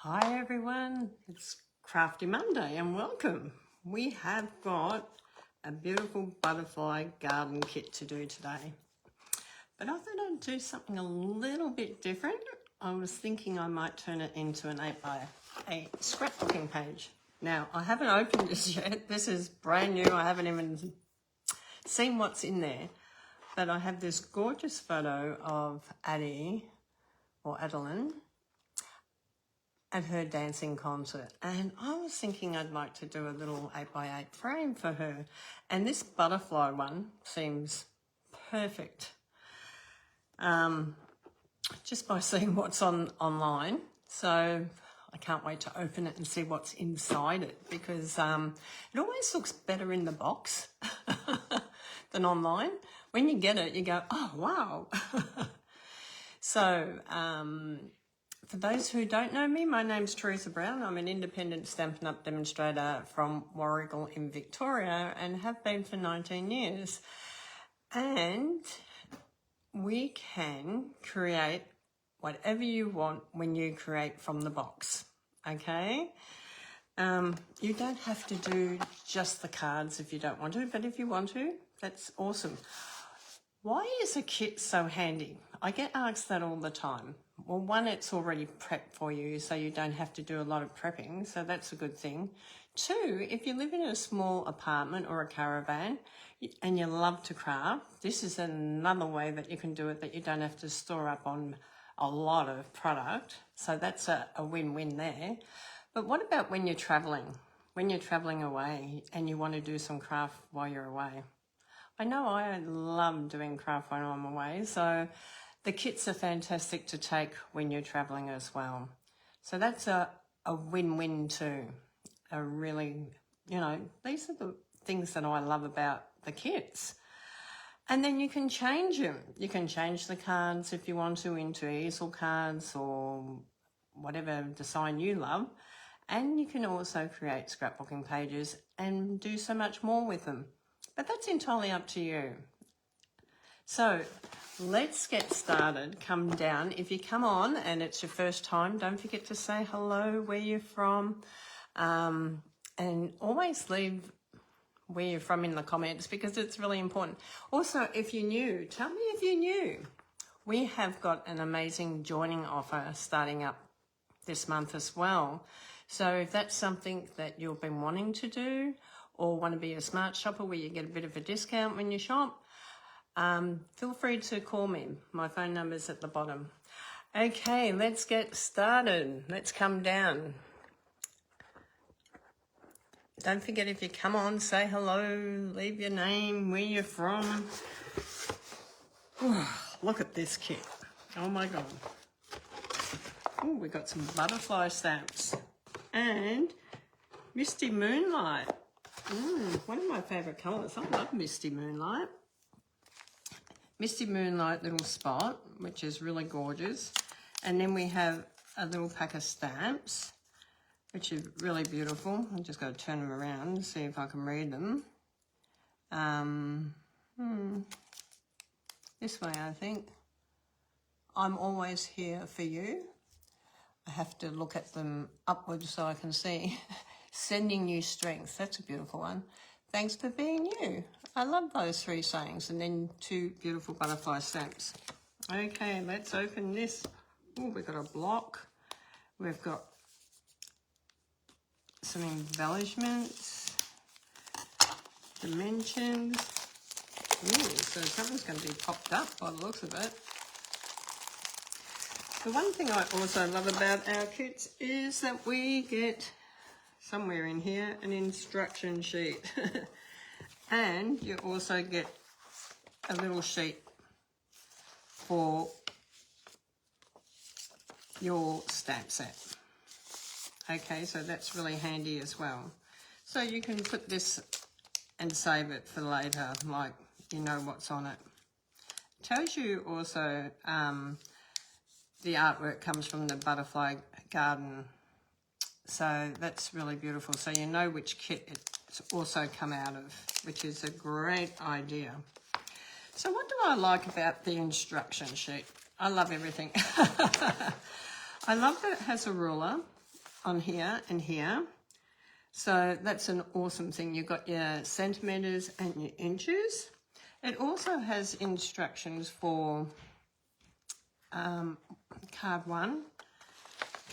Hi everyone, it's Crafty Monday and welcome. We have got a beautiful butterfly garden kit to do today. But I thought I'd do something a little bit different. I was thinking I might turn it into an 8x8 scrapbooking page. Now, I haven't opened this yet. This is brand new. I haven't even seen what's in there. But I have this gorgeous photo of Addie, or Adeline, at her dancing concert, and I was thinking I'd like to do a little 8x8 frame for her, and this butterfly one seems perfect just by seeing what's online. So I can't wait to open it and see what's inside it, because it always looks better in the box than online. When you get it, you go, oh wow. So for those who don't know me, my name's Teresa Brown. I'm an independent Stampin' Up! Demonstrator from Warragul in Victoria and have been for 19 years. And we can create whatever you want when you create from the box, okay? You don't have to do just the cards if you don't want to, but if you want to, that's awesome. Why is a kit so handy? I get asked that all the time. Well, one, it's already prepped for you, so you don't have to do a lot of prepping, so that's a good thing. Two, if you live in a small apartment or a caravan and you love to craft, this is another way that you can do it, that you don't have to store up on a lot of product. So that's a win-win there. But what about when you're traveling? When you're traveling away and you want to do some craft while you're away? I know I love doing craft when I'm away, so the kits are fantastic to take when you're traveling as well. So that's a win-win too. A really, these are the things that I love about the kits. And then you can change them. You can change the cards if you want to into easel cards or whatever design you love. And you can also create scrapbooking pages and do so much more with them. But that's entirely up to you. So let's get started. Come down. If you come on and it's your first time, don't forget to say hello, where you're from, and always leave where you're from in the comments, because it's really important. Also, if you're new, tell me if you're new. We have got an amazing joining offer starting up this month as well. So if that's something that you've been wanting to do, or want to be a smart shopper where you get a bit of a discount when you shop, feel free to call me. My phone number's at the bottom. Okay, let's get started. Let's come down. Don't forget, if you come on, say hello, leave your name, where you're from. Look at this kit. Oh my God. Oh, we got some butterfly stamps and Misty Moonlight. One of my favourite colours. I love Misty Moonlight. Misty Moonlight little spot, which is really gorgeous. And then we have a little pack of stamps, which is really beautiful. I'm just going to turn them around and see if I can read them. This way, I think. I'm always here for you. I have to look at them upwards so I can see. Sending you strength. That's a beautiful one. Thanks for being you. I love those three sayings. And then two beautiful butterfly stamps. Okay, let's open this. Oh, we've got a block. We've got some embellishments, dimensions. Ooh, so something's going to be popped up by the looks of it. The one thing I also love about our kits is that we get, somewhere in here, an instruction sheet. And you also get a little sheet for your stamp set. Okay, so that's really handy as well. So you can put this and save it for later, like you know what's on it. It tells you also the artwork comes from the butterfly garden. So that's really beautiful. So you know which kit it's also come out of, which is a great idea. So what do I like about the instruction sheet? I love everything. I love that it has a ruler on here and here. So that's an awesome thing. You've got your centimetres and your inches. It also has instructions for card 1,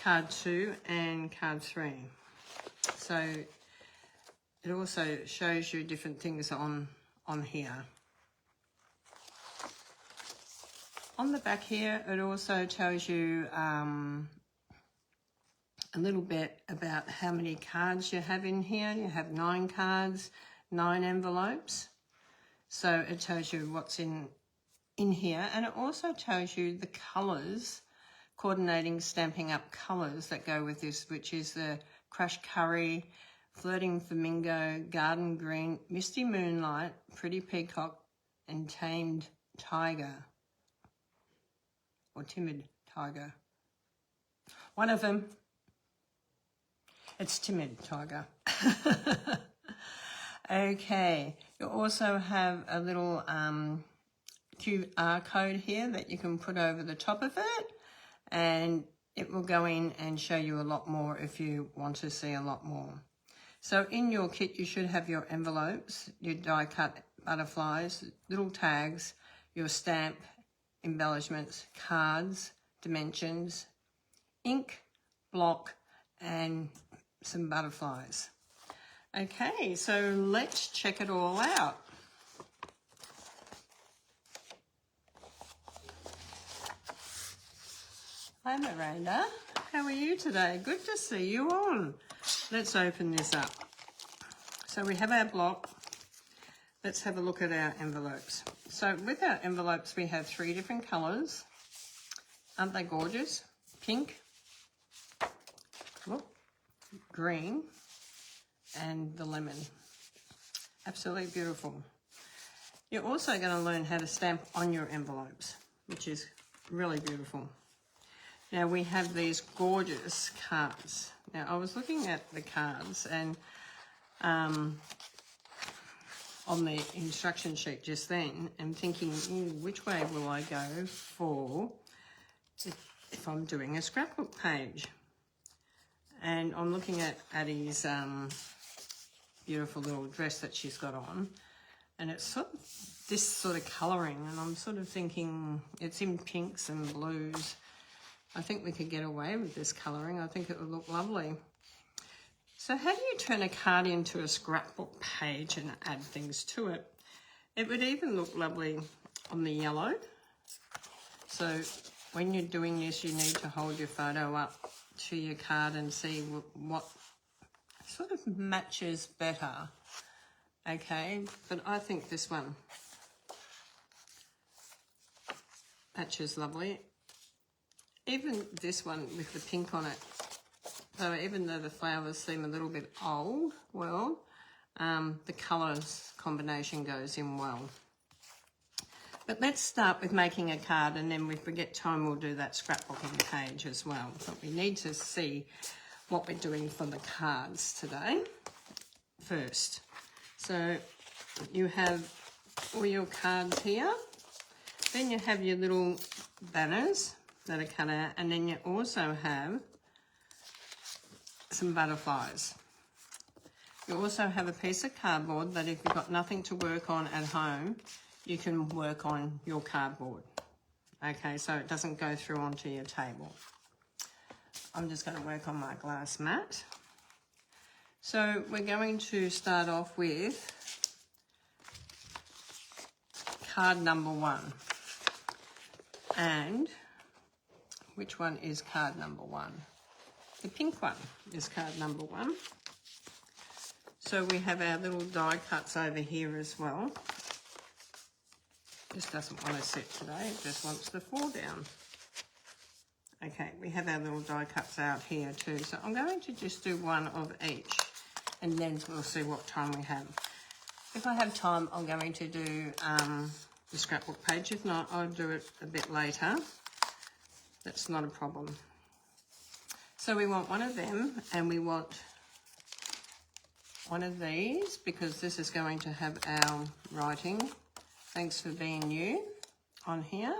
card 2 and card 3. So it also shows you different things on here. On the back here, it also tells you a little bit about how many cards you have in here. You have 9 cards, 9 envelopes. So it tells you what's in here, and it also tells you the colours, coordinating Stampin' Up colours that go with this, which is the Crushed Curry, Flirting Flamingo, Garden Green, Misty Moonlight, Pretty Peacock, and Tamed Tiger, or Timid Tiger. One of them. It's Timid Tiger. Okay, you also have a little QR code here that you can put over the top of it, and it will go in and show you a lot more if you want to see a lot more. So in your kit, you should have your envelopes, your die cut butterflies, little tags, your stamp, embellishments, cards, dimensions, ink, block, and some butterflies. Okay, so let's check it all out. Hi Miranda, how are you today? Good to see you on. Let's open this up. So we have our block. Let's have a look at our envelopes. So with our envelopes, we have 3 different colours. Aren't they gorgeous? Pink, green, and the lemon. Absolutely beautiful. You're also going to learn how to stamp on your envelopes, which is really beautiful. Now we have these gorgeous cards. Now I was looking at the cards and on the instruction sheet just then and thinking, which way will I go for if I'm doing a scrapbook page? And I'm looking at Addie's beautiful little dress that she's got on, and it's sort of this sort of colouring, and I'm sort of thinking it's in pinks and blues. I think we could get away with this colouring. I think it would look lovely. So how do you turn a card into a scrapbook page and add things to it? It would even look lovely on the yellow. So when you're doing this, you need to hold your photo up to your card and see what sort of matches better. Okay, but I think this one matches lovely. Even this one with the pink on it, so even though the flowers seem a little bit old, well, the colours combination goes in well. But let's start with making a card, and then if we get time, we'll do that scrapbooking page as well. But we need to see what we're doing for the cards today first. So you have all your cards here. Then you have your little banners that are cut out, and then you also have some butterflies. You also have a piece of cardboard that if you've got nothing to work on at home, you can work on your cardboard. Okay, so it doesn't go through onto your table. I'm just going to work on my glass mat. So we're going to start off with card number 1. And which one is card number 1? The pink one is card number 1. So we have our little die cuts over here as well. This doesn't want to sit today, it just wants to fall down. Okay, we have our little die cuts out here too. So I'm going to just do one of each, and then we'll see what time we have. If I have time, I'm going to do the scrapbook page. If not, I'll do it a bit later. That's not a problem. So we want one of them, and we want one of these, because this is going to have our writing, "Thanks for being you," on here.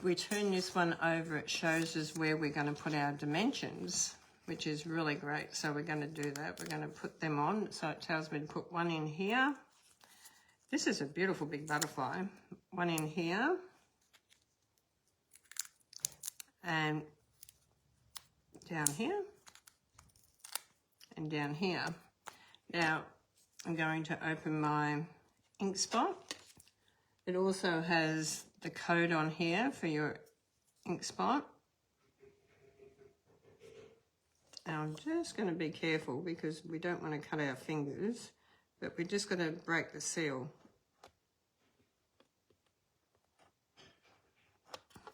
we turn this one over, it shows us where we're going to put our dimensions, which is really great. So we're going to do that. We're going to put them on. So it tells me to put one in here. This is a beautiful big butterfly. One in here. And down here. And down here. Now, I'm going to open my ink spot. It also has the code on here for your ink spot. And I'm just going to be careful because we don't want to cut our fingers, but we're just going to break the seal.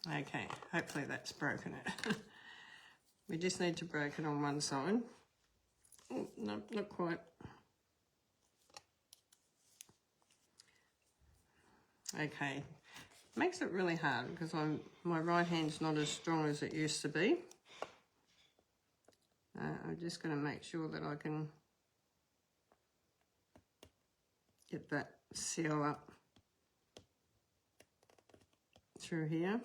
Okay, hopefully that's broken it. We just need to break it on one side. Oh, no, not quite. Okay, makes it really hard because my right hand's not as strong as it used to be. I'm just going to make sure that I can get that seal up through here.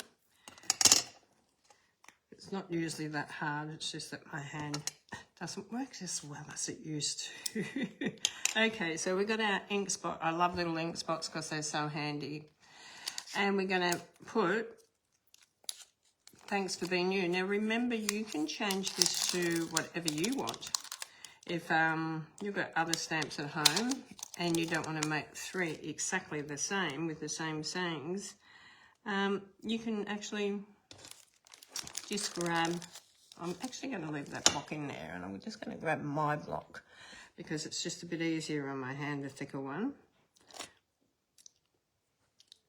It's not usually that hard, it's just that my hand doesn't work as well as it used to. Okay, so we've got our ink spot. I love little ink spots because they're so handy. And we're going to put Thanks for Being You. Now remember, you can change this to whatever you want. If you've got other stamps at home and you don't want to make 3 exactly the same with the same sayings, you can actually just grab, I'm actually going to leave that block in there and I'm just going to grab my block because it's just a bit easier on my hand, a thicker one.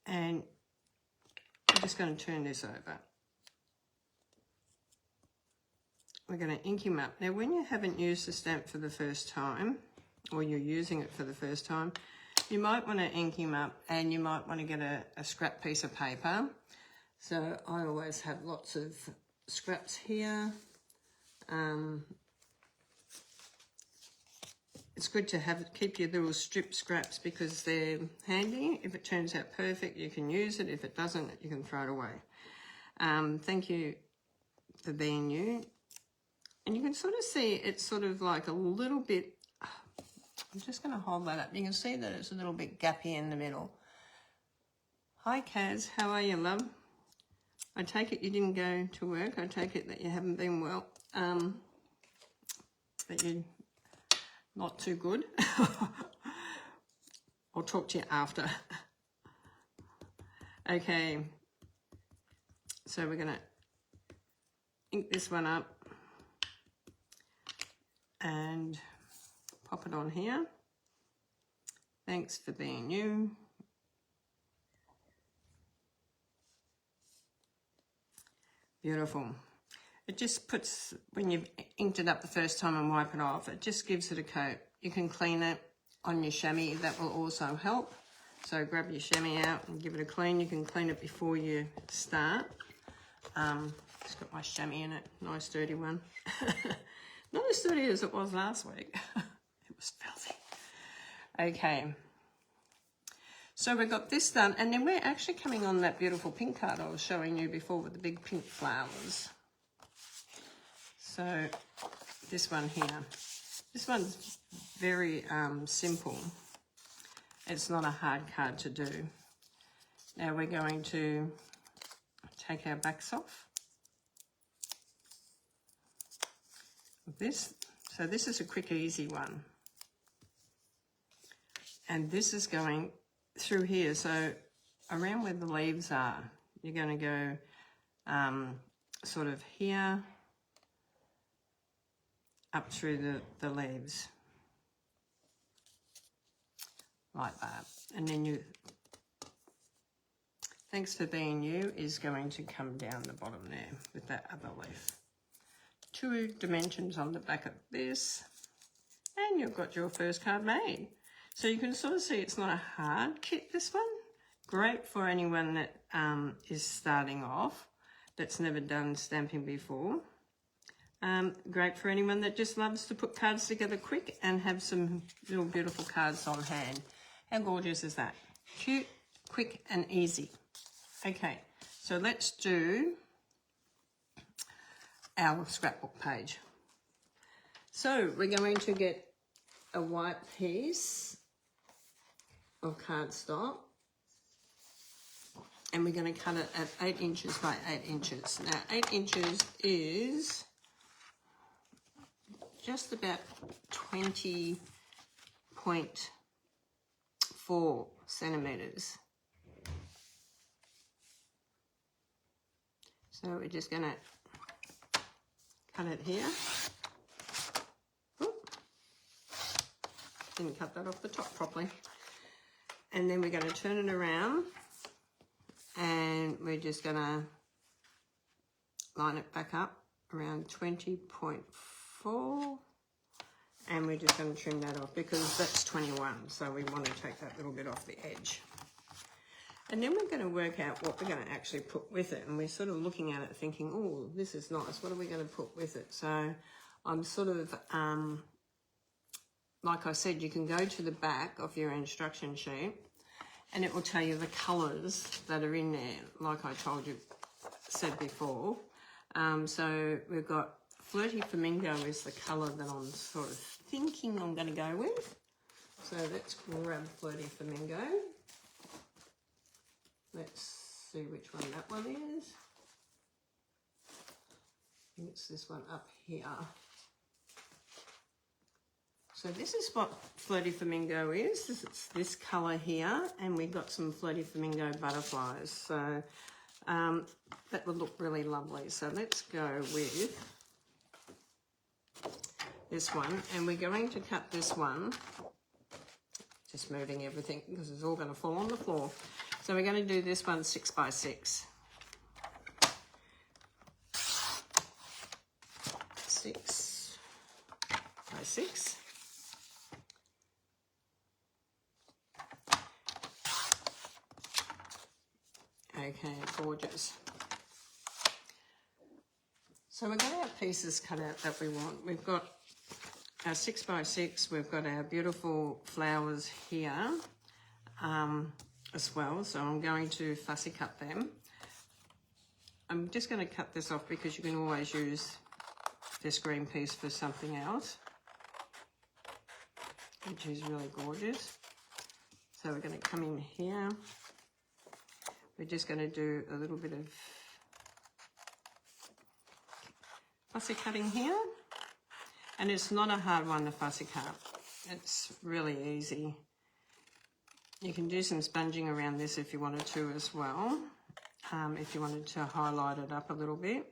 And I'm just going to turn this over. We're going to ink him up. Now, when you haven't used the stamp for the first time, or you're using it for the first time, you might want to ink him up and you might want to get a scrap piece of paper. So I always have lots of scraps here. It's good to keep your little strip scraps because they're handy. If it turns out perfect, you can use it. If it doesn't, you can throw it away. Thank you for being you. And you can sort of see it's sort of like a little bit, I'm just going to hold that up. You can see that it's a little bit gappy in the middle. Hi Kaz, how are you, love? I take it you didn't go to work. I take it that you haven't been well, that you're not too good. I'll talk to you after. Okay, so we're going to ink this one up and pop it on here. Thanks for Being You. Beautiful. It just puts, when you've inked it up the first time and wipe it off, it just gives it a coat. You can clean it on your chamois, that will also help. So grab your chamois out and give it a clean. You can clean it before you start. It's got my chamois in it, nice dirty one. Not as dirty as it was last week. It was filthy. Okay. So we've got this done, and then we're actually coming on that beautiful pink card I was showing you before with the big pink flowers. So this one here. This one's very simple. It's not a hard card to do. Now we're going to take our backs off. This, so this is a quick, easy one. And this is going through here, so around where the leaves are, you're going to go sort of here, up through the leaves, like that. And then you, Thanks for Being You is going to come down the bottom there with that other leaf. 2 dimensions on the back of this, and you've got your first card made. So you can sort of see it's not a hard kit, this one. Great for anyone that is starting off, that's never done stamping before. Great for anyone that just loves to put cards together quick and have some little beautiful cards on hand. How gorgeous is that? Cute, quick and easy. Okay, So let's do our scrapbook page. So we're going to get a white piece of cardstock and we're going to cut it at 8 inches by 8 inches. Now 8 inches is just about 20.4 centimetres. So we're just going to cut it here. Oop. Didn't cut that off the top properly. And then we're going to turn it around and we're just going to line it back up around 20.4 and we're just going to trim that off because that's 21, so we want to take that little bit off the edge. And then we're going to work out what we're going to actually put with it, and we're sort of looking at it thinking, oh, this is nice, what are we going to put with it? So I'm sort of, like I said, you can go to the back of your instruction sheet and it will tell you the colours that are in there, like I said before. So we've got Flirty Flamingo is the colour that I'm sort of thinking I'm going to go with. So let's grab Flirty Flamingo. Let's see which one that one is. I think it's this one up here. So this is what Flirty Flamingo is. It's this colour here, and we've got some Flirty Flamingo butterflies. So that would look really lovely. So let's go with this one, and we're going to cut this one, just moving everything because it's all going to fall on the floor. So we're going to do this one 6 by 6. 6 by 6. Okay, gorgeous. So we're going to have pieces cut out that we want. We've got our 6 by 6, we've got our beautiful flowers here as well. So I'm going to fussy cut them. I'm just going to cut this off because you can always use this green piece for something else, which is really gorgeous. So we're going to come in here. We're just going to do a little bit of fussy cutting here, and it's not a hard one to fussy cut. It's really easy. You can do some sponging around this if you wanted to as well, if you wanted to highlight it up a little bit.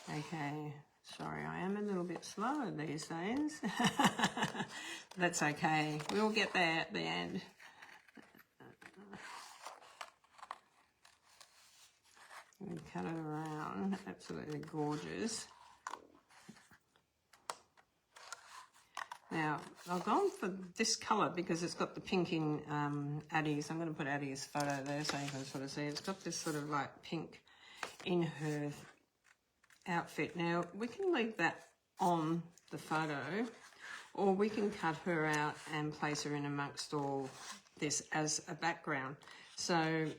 Okay, sorry, I am a little bit slower these days. That's okay, we'll get there at the end. We cut it around, absolutely gorgeous. Now, I've gone for this colour because it's got the pink in Addie's. I'm going to put Addie's photo there so you can sort of see. It's got this sort of like pink in her outfit. Now, we can leave that on the photo, or we can cut her out and place her in amongst all this as a background. So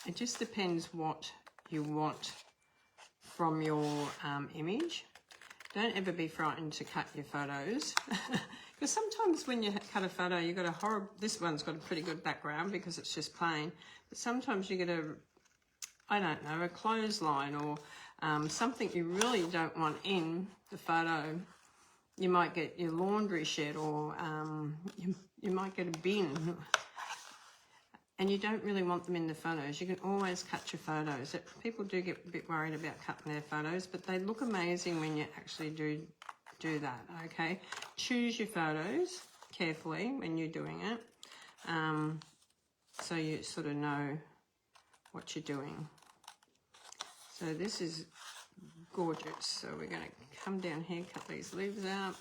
it just depends what you want from your image. Don't ever be frightened to cut your photos because sometimes when you cut a photo, you've got a horrible, this one's got a pretty good background because it's just plain, but sometimes you get a, I don't know, a clothesline or something you really don't want in the photo. You might get your laundry shed, or you might get a bin, and you don't really want them in the photos. You can always cut your photos. People do get a bit worried about cutting their photos, but they look amazing when you actually do that, okay? Choose your photos carefully when you're doing it, so you sort of know what you're doing. So this is gorgeous. So we're going to come down here, cut these leaves out.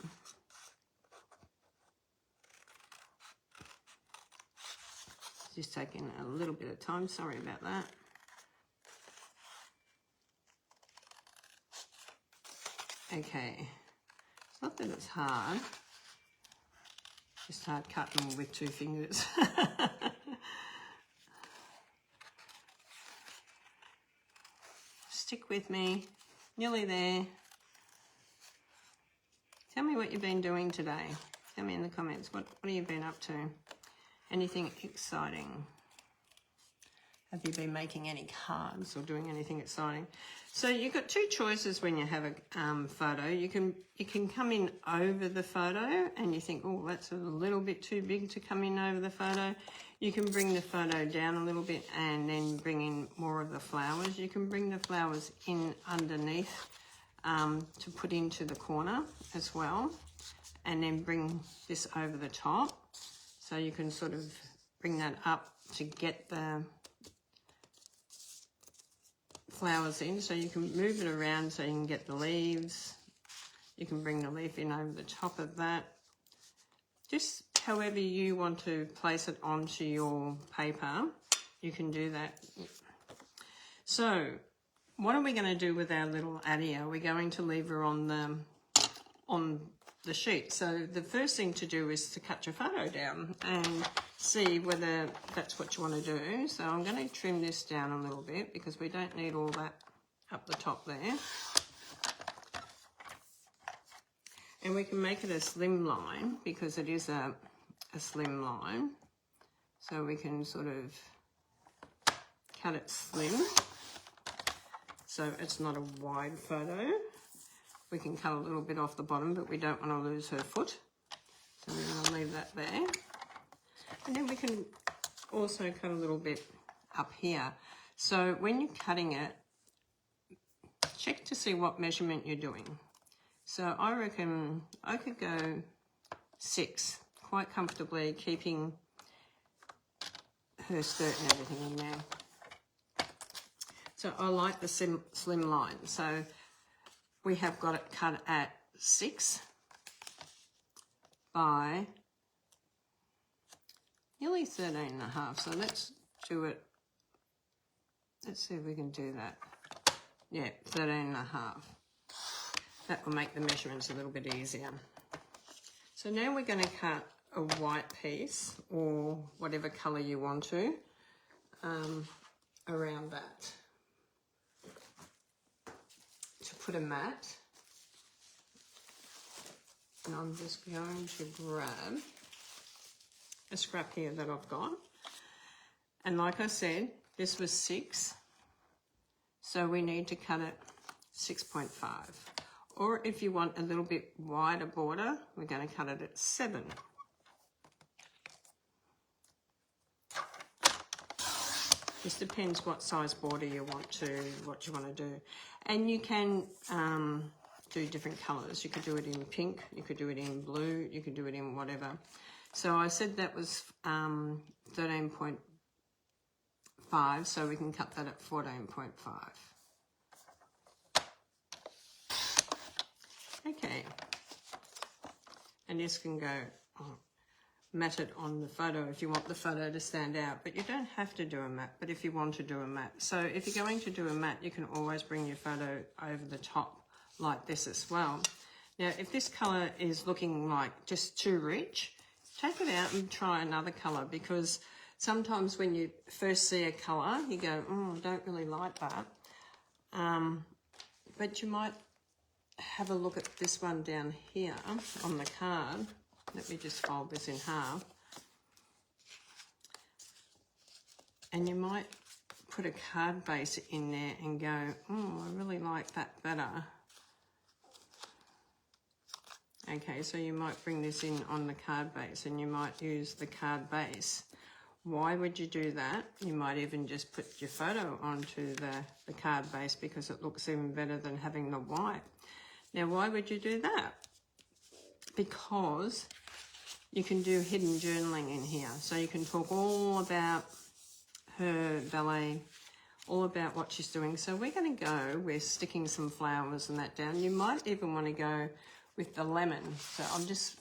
Just taking a little bit of time, sorry about that. Okay, it's not that it's hard. Just hard cutting with 2 fingers. Stick with me. Nearly there. Tell me what you've been doing today. Tell me in the comments, what have you been up to? Anything exciting? Have you been making any cards or doing anything exciting? So you've got 2 choices when you have a photo. You can come in over the photo and you think, oh, that's a little bit too big to come in over the photo. You can bring the photo down a little bit and then bring in more of the flowers. You can bring the flowers in underneath to put into the corner as well, and then bring this over the top. So you can sort of bring that up to get the flowers in, so you can move it around so you can get the leaves. You can bring the leaf in over the top of that. Just however you want to place it onto your paper, you can do that. So what are we going to do with our little Addie? We're going to leave her on the sheet. So the first thing to do is to cut your photo down and see whether that's what you want to do. So I'm going to trim this down a little bit because we don't need all that up the top there. And we can make it a slim line because it is a slim line. So we can sort of cut it slim so it's not a wide photo. We can cut a little bit off the bottom, but we don't want to lose her foot. So we're going to leave that there. And then we can also cut a little bit up here. So when you're cutting it, check to see what measurement you're doing. So I reckon I could go 6 quite comfortably, keeping her skirt and everything in there. So I like the slim line. So we have got it cut at 6 by nearly 13.5. So let's do it. Let's see if we can do that. Yeah, 13.5. That will make the measurements a little bit easier. So now we're going to cut a white piece or whatever colour you want to around that. To put a mat, and I'm just going to grab a scrap here that I've got, and like I said, this was 6, so we need to cut it 6.5, or if you want a little bit wider border, we're going to cut it at 7. This depends what size border you want to do. And you can do different colours. You could do it in pink, you could do it in blue, you could do it in whatever. So I said that was 13.5, so we can cut that at 14.5. Okay. And this can go matted on the photo if you want the photo to stand out, but you don't have to do a matte, but if you want to do a matte. So if you're going to do a matte, you can always bring your photo over the top like this as well. Now, if this colour is looking like just too rich, take it out and try another colour, because sometimes when you first see a colour, you go, oh, I don't really like that. But you might have a look at this one down here on the card. Let me just fold this in half. And you might put a card base in there and go, oh, I really like that better. Okay, so you might bring this in on the card base and you might use the card base. Why would you do that? You might even just put your photo onto the card base because it looks even better than having the white. Now, why would you do that? Because you can do hidden journaling in here. So you can talk all about her ballet, all about what she's doing. So we're going to go with sticking some flowers and that down. You might even want to go with the lemon. So I'm just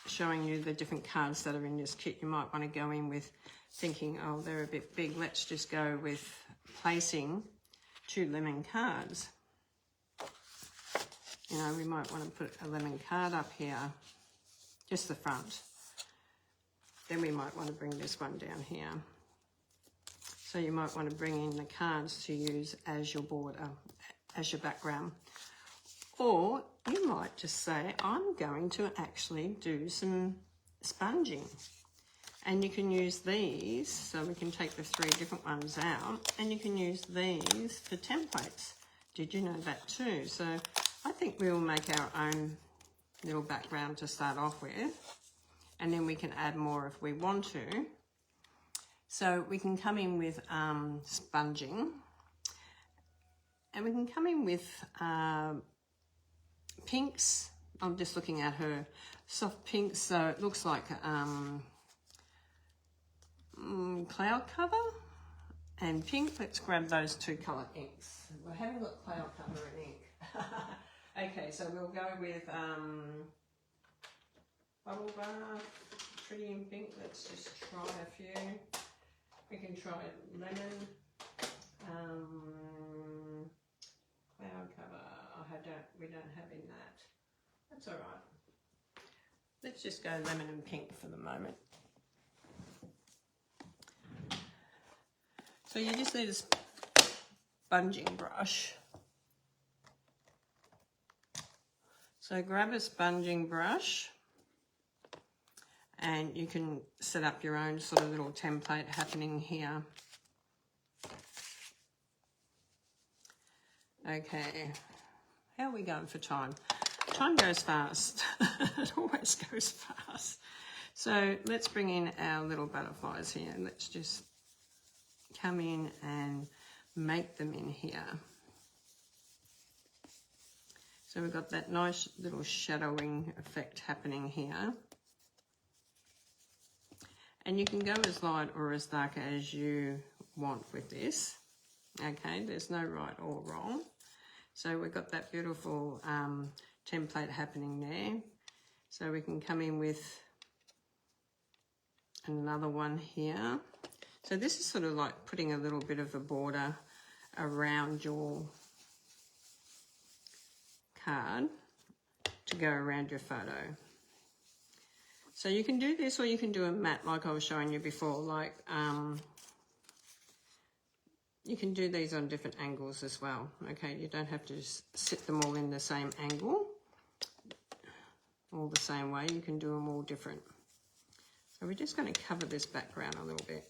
showing you the different cards that are in this kit. You might want to go in with thinking, oh, they're a bit big. Let's just go with placing 2 lemon cards. You know, we might want to put a lemon card up here, just the front. then we might want to bring this one down here. So you might want to bring in the cards to use as your border, as your background. Or you might just say, I'm going to actually do some sponging. And you can use these, so we can take the 3 different ones out, and you can use these for templates. Did you know that too? So I think we will make our own little background to start off with, and then we can add more if we want to. So we can come in with sponging, and we can come in with pinks. I'm just looking at her soft pinks, so it looks like cloud cover and pink. Let's grab those 2 colour inks. We haven't got cloud cover and ink. Okay, so we'll go with bubble bath, pretty in pink. Let's just try a few. We can try lemon, cloud cover. We don't have in that. That's all right. Let's just go lemon and pink for the moment. So you just need a sponging brush. So grab a sponging brush, and you can set up your own sort of little template happening here. Okay, how are we going for time? Time goes fast. It always goes fast. So let's bring in our little butterflies here. Let's just come in and make them in here. So we've got that nice little shadowing effect happening here. And you can go as light or as dark as you want with this. Okay, there's no right or wrong. So we've got that beautiful template happening there. So we can come in with another one here. So this is sort of like putting a little bit of a border around your card to go around your photo. So you can do this, or you can do a matte like I was showing you before. Like you can do these on different angles as well. Okay, you don't have to just sit them all in the same angle, all the same way. You can do them all different. So we're just going to cover this background a little bit.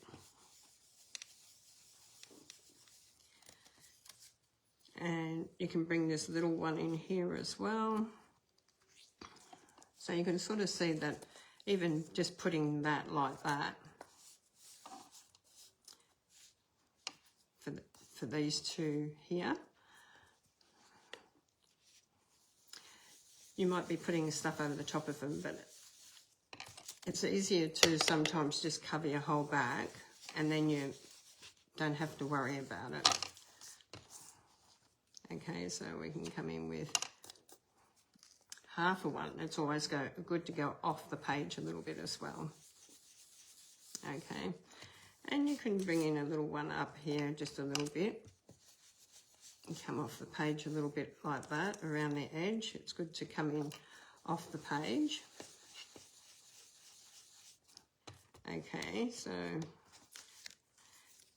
And you can bring this little one in here as well. So you can sort of see that even just putting that like that for these 2 here. You might be putting stuff over the top of them, but it's easier to sometimes just cover your whole back, and then you don't have to worry about it. Okay, so we can come in with half a one. It's always good to go off the page a little bit as well. Okay, and you can bring in a little one up here just a little bit and come off the page a little bit like that around the edge. It's good to come in off the page. Okay, so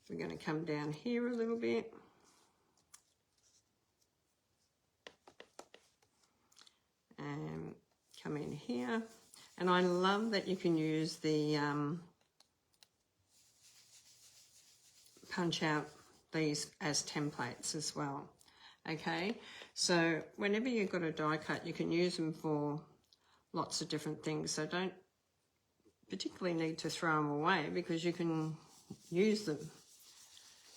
we're going to come down here a little bit. And come in here. And I love that you can use the punch out these as templates as well. Okay, so whenever you've got a die cut, you can use them for lots of different things. So don't particularly need to throw them away, because you can use them.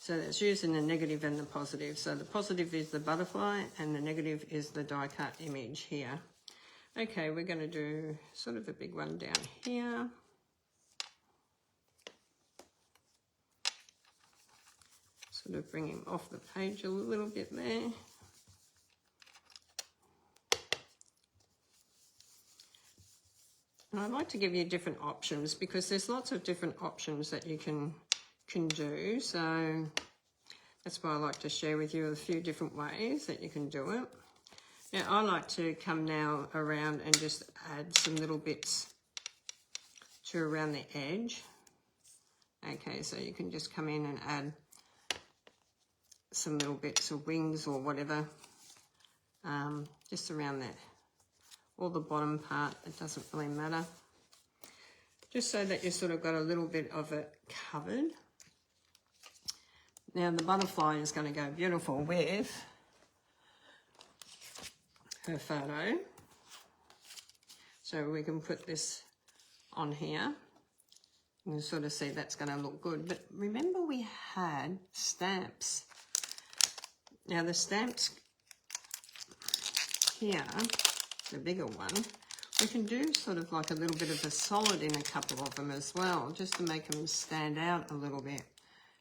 So it's using the negative and the positive. So the positive is the butterfly and the negative is the die cut image here. Okay, we're going to do sort of a big one down here. Sort of bring him off the page a little bit there. And I'd like to give you different options, because there's lots of different options that you can do. So that's why I like to share with you a few different ways that you can do it. Now I like to come now around and just add some little bits to around the edge. Okay, so you can just come in and add some little bits of wings or whatever, just around that, or the bottom part, it doesn't really matter. Just so that you sort of got a little bit of it covered. Now the butterfly is going to go beautiful with her photo. So we can put this on here. You can sort of see that's going to look good. But remember we had stamps. Now the stamps here, the bigger one, we can do sort of like a little bit of a solid in a couple of them as well, just to make them stand out a little bit.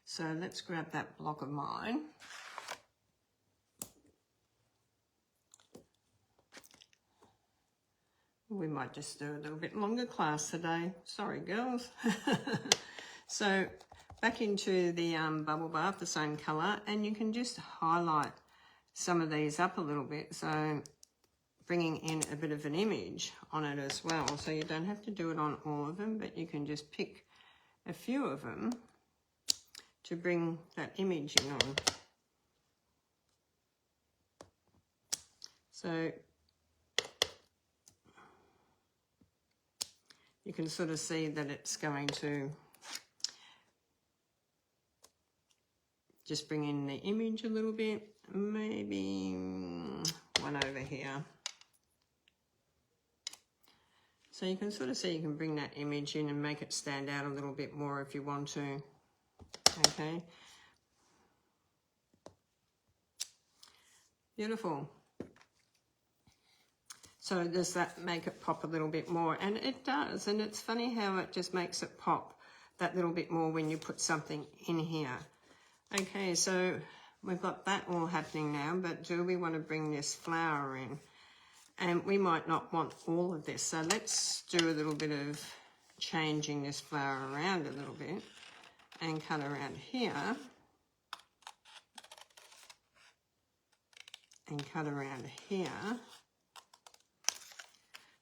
So let's grab that block of mine. We might just do a little bit longer class today. Sorry, girls. So back into the bubble bath, the same colour, and you can just highlight some of these up a little bit. So bringing in a bit of an image on it as well. So you don't have to do it on all of them, but you can just pick a few of them to bring that image in on. So you can sort of see that it's going to just bring in the image a little bit, maybe one over here. So you can sort of see you can bring that image in and make it stand out a little bit more if you want to. Okay. Beautiful. So does that make it pop a little bit more? And it does. And it's funny how it just makes it pop that little bit more when you put something in here. Okay, so we've got that all happening now, but do we want to bring this flower in? And we might not want all of this, so let's do a little bit of changing this flower around a little bit and cut around here and cut around here.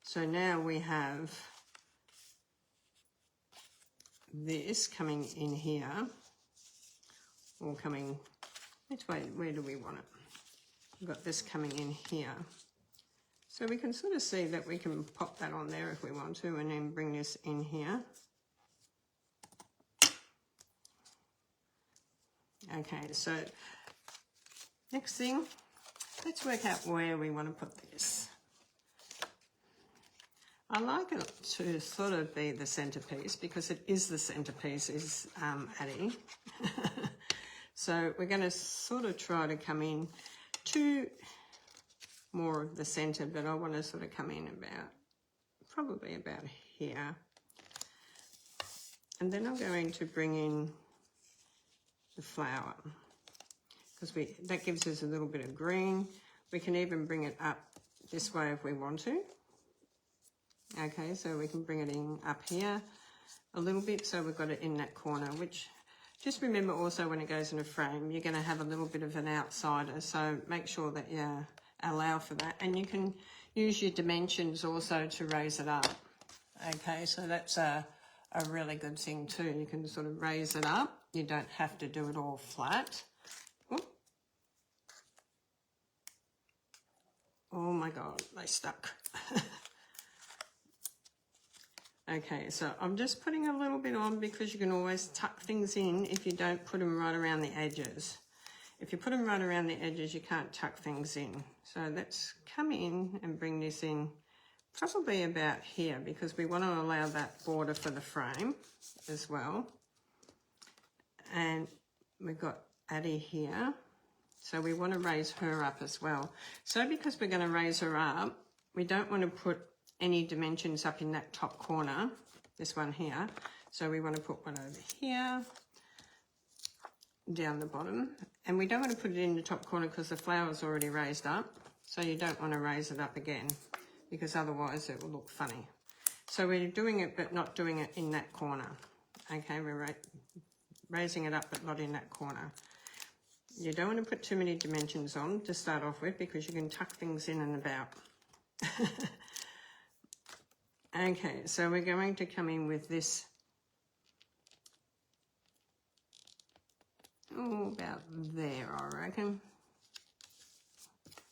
So now we have this coming in here, or coming, which way, where do we want it? We've got this coming in here. So we can sort of see that we can pop that on there if we want to, and then bring this in here. Okay, so next thing, let's work out where we want to put this. I like it to sort of be the centerpiece, because it is the centerpiece, is Addie. So we're going to sort of try to come in to more of the center, but I want to sort of come in about, probably about here. And then I'm going to bring in the flower, because that gives us a little bit of green. We can even bring it up this way if we want to. Okay, so we can bring it in up here a little bit, so we've got it in that corner, which just remember also when it goes in a frame, you're going to have a little bit of an outsider, so make sure that you allow for that. And you can use your dimensions also to raise it up. Okay, so that's a really good thing too. You can sort of raise it up. You don't have to do it all flat. Ooh. Oh my God, they stuck. Okay, so I'm just putting a little bit on, because you can always tuck things in if you don't put them right around the edges. If you put them right around the edges, you can't tuck things in. So let's come in and bring this in probably about here, because we want to allow that border for the frame as well. And we've got Addie here, so we want to raise her up as well. So because we're going to raise her up, we don't want to put any dimensions up in that top corner, this one here. So we want to put one over here, down the bottom. And we don't want to put it in the top corner because the flower's already raised up. So you don't want to raise it up again, because otherwise it will look funny. So we're doing it, but not doing it in that corner. Okay, we're raising it up, but not in that corner. You don't want to put too many dimensions on to start off with, because you can tuck things in and about. Okay, so we're going to come in with this, about there, I reckon,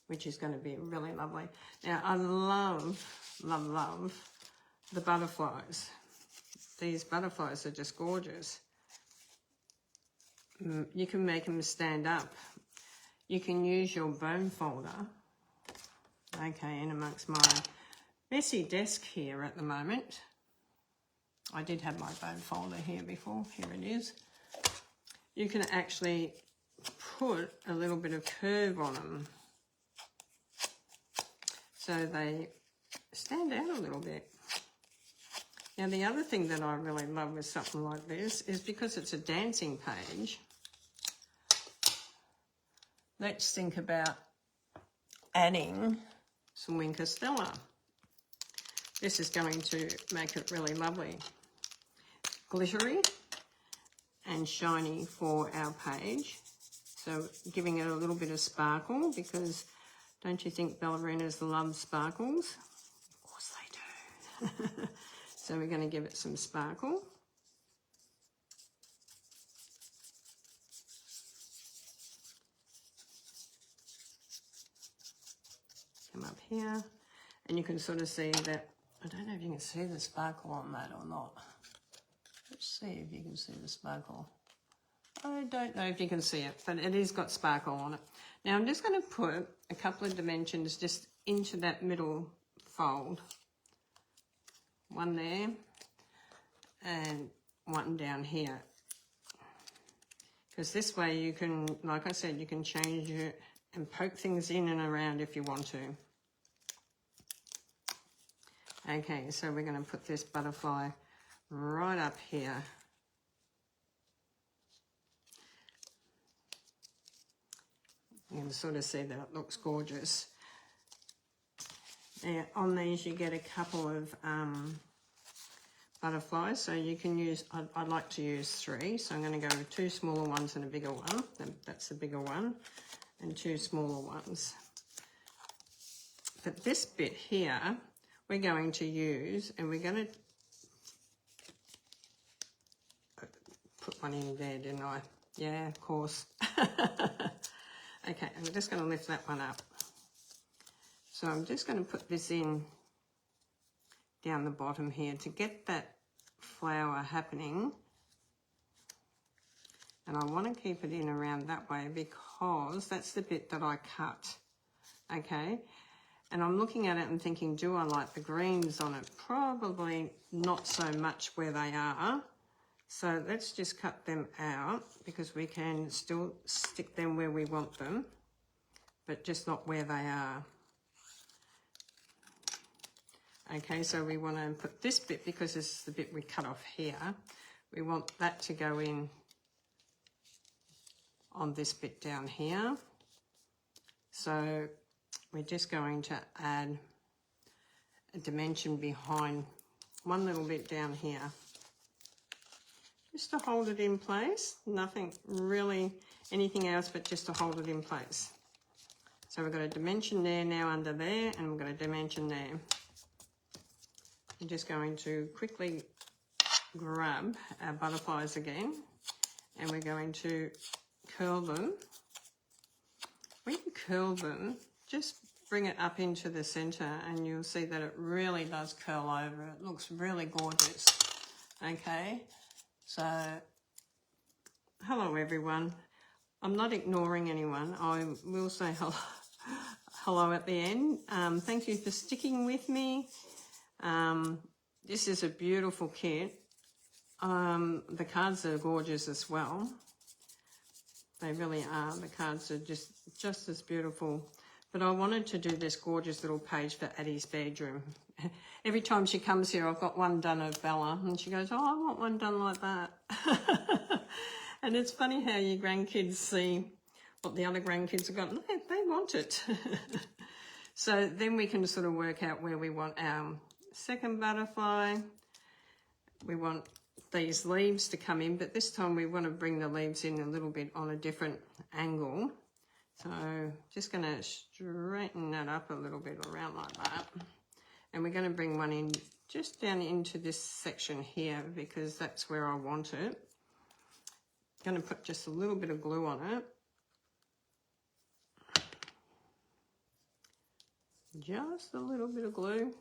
which is going to be really lovely. Now, I love the butterflies. These butterflies are just gorgeous. You can make them stand up. You can use your bone folder, okay, in amongst my messy desk here at the moment. I did have my bone folder here before. Here it is. You can actually put a little bit of curve on them so they stand out a little bit. Now, the other thing that I really love with something like this is because it's a dancing page, let's think about adding some Wink Stella. This is going to make it really lovely, glittery and shiny for our page. So giving it a little bit of sparkle, because don't you think ballerinas love sparkles? Of course they do. So we're going to give it some sparkle. Come up here, and you can sort of see that. I don't know if you can see the sparkle on that or not. Let's see if you can see the sparkle. I don't know if you can see it, but it has got sparkle on it. Now I'm just going to put a couple of dimensions just into that middle fold. One there and one down here. Because this way you can, like I said, you can change it and poke things in and around if you want to. Okay, so we're going to put this butterfly right up here. You can sort of see that it looks gorgeous. Now, on these you get a couple of butterflies, so you can use, I'd like to use 3, so I'm going to go with 2 smaller ones and a bigger one. That's the bigger one, and 2 smaller ones. But this bit here, we're going to use, and we're going to put one in there, didn't I? Yeah, of course. Okay, I'm just going to lift that one up. So I'm just going to put this in down the bottom here to get that flower happening. And I want to keep it in around that way because that's the bit that I cut. Okay, and I'm looking at it and thinking, do I like the greens on it? Probably not so much where they are. So let's just cut them out because we can still stick them where we want them, but just not where they are. Okay, so we want to put this bit, because this is the bit we cut off here, we want that to go in on this bit down here. So we're just going to add a dimension behind one little bit down here, just to hold it in place. Nothing really, anything else, but just to hold it in place. So we've got a dimension there now under there, and we've got a dimension there. I'm just going to quickly grab our butterflies again, and we're going to curl them. When you curl them, just bring it up into the center and you'll see that it really does curl over. It looks really gorgeous. Okay, so hello everyone. I'm not ignoring anyone. I will say hello at the end. Thank you for sticking with me. This is a beautiful kit. The cards are gorgeous as well. They really are. The cards are just as beautiful. But I wanted to do this gorgeous little page for Addie's bedroom. Every time she comes here, I've got one done of Bella, and she goes, oh, I want one done like that. And it's funny how your grandkids see what the other grandkids have got. They want it. So then we can sort of work out where we want our second butterfly. We want these leaves to come in, but this time we want to bring the leaves in a little bit on a different angle. So just going to straighten that up a little bit around like that. And we're going to bring one in just down into this section here because that's where I want it. I'm going to put just a little bit of glue on it. Just a little bit of glue.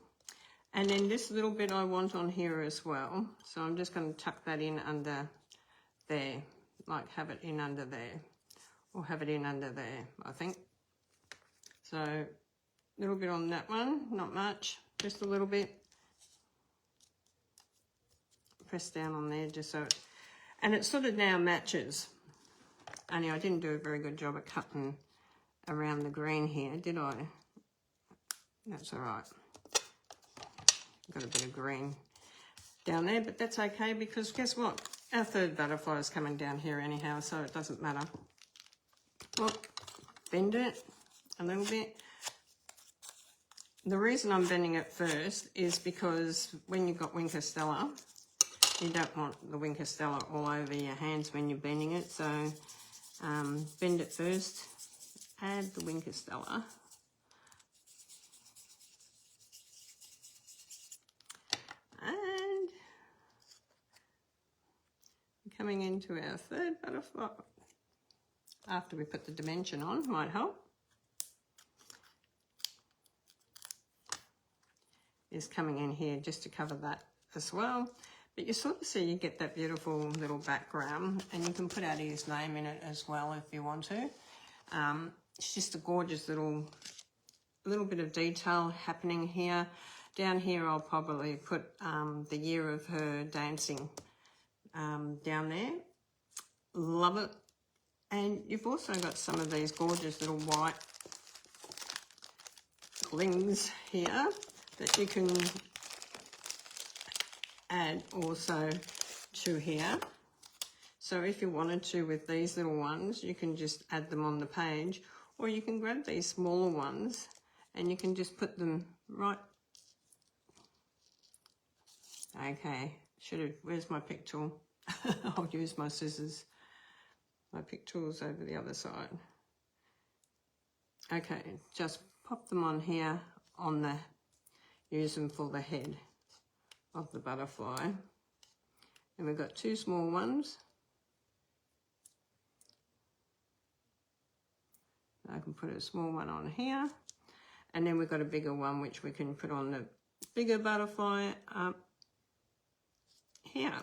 And then this little bit I want on here as well. So I'm just going to tuck that in under there, like have it in under there, or have it in under there, I think. So a little bit on that one, not much, just a little bit. Press down on there just so it, and it sort of now matches. Only I didn't do a very good job at cutting around the green here, did I? That's all right. Got a bit of green down there, but that's okay because guess what? Our third butterfly is coming down here anyhow, so it doesn't matter. Well, bend it a little bit. The reason I'm bending it first is because when you've got Winker Stella, you don't want the Winker Stella all over your hands when you're bending it, so bend it first, add the Winker Stella. And coming into our third butterfly, after we put the dimension on, might help, is coming in here just to cover that as well. But you sort of see you get that beautiful little background, and you can put Addie's name in it as well if you want to. It's just a gorgeous little bit of detail happening here. Down here I'll probably put the year of her dancing down there. Love it. And you've also got some of these gorgeous little white flings here that you can add also to here. So if you wanted to with these little ones, you can just add them on the page, or you can grab these smaller ones and you can just put them right. Okay, where's my pick tool? I'll use my scissors. My pick tool's over the other side. Okay, just pop them on here use them for the head of the butterfly. And we've got two small ones. I can put a small one on here. And then we've got a bigger one which we can put on the bigger butterfly up here.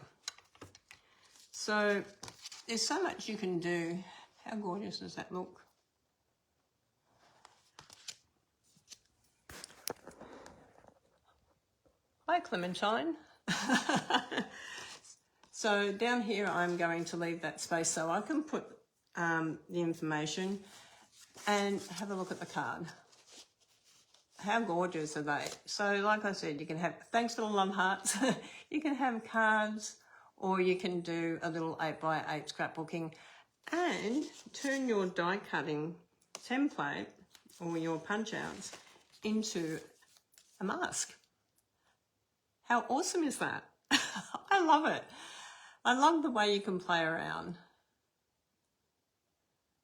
So there's so much you can do. How gorgeous does that look? Hi, Clementine. So down here I'm going to leave that space so I can put the information and have a look at the card. How gorgeous are they? So like I said, you can have, thanks for the love hearts, you can have cards, or you can do a little 8x8 scrapbooking and turn your die cutting template or your punch outs into a mask. How awesome is that? I love it. I love the way you can play around.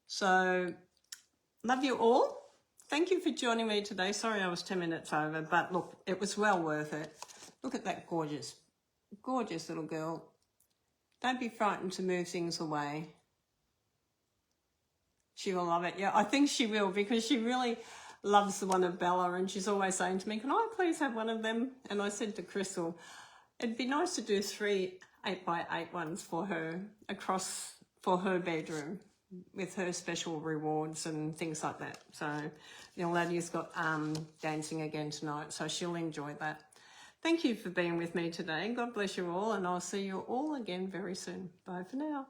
So, love you all. Thank you for joining me today. Sorry I was 10 minutes over, but look, it was well worth it. Look at that gorgeous, gorgeous little girl. Don't be frightened to move things away. She will love it. Yeah, I think she will, because she really loves the one of Bella, and she's always saying to me, can I please have one of them? And I said to Crystal, it'd be nice to do 3 8x8 ones for her across for her bedroom with her special rewards and things like that. So the old lady's got dancing again tonight, so she'll enjoy that. Thank you for being with me today. God bless you all, and I'll see you all again very soon. Bye for now.